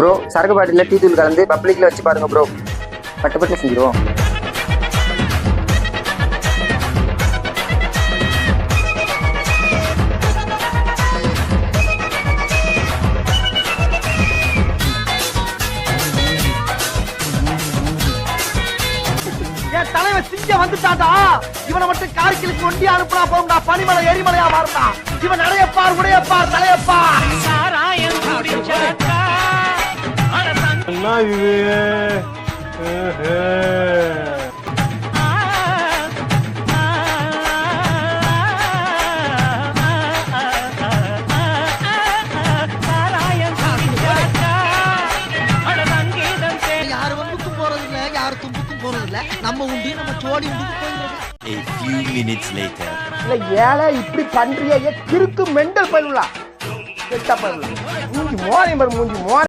Bro சரக்கு பாட்டில tea தூள் கலந்து பப்ளிக்ல வச்சு பாருங்க ப்ரோ. பட்டு பட்டு செஞ்சிருவோம். தலைவன் சிங்க வந்துட்டாடா. இவனை மட்டும் கார்கிலுக்கு ஒண்டி அனுப்புனா போகும்டா. பனிமலை எரிமலையா மாறுடா. இவன் நடையப்பார் உடையப்பார் தலையப்பார். யாரு வந்துக்கும் போறது இல்ல, யாரு தும்புக்கும் போறது இல்ல. நம்ம உண்டி நம்ம சோடி உண்டுக்கு போயிடுறது. A few minutes later. இல்ல ஏழை இப்படி பண்றியே கிறுக்கு மெண்டல் பயிலுலா. செட்டா பயிலுலா. மூஞ்சி மோரை மூஞ்சி மோரை.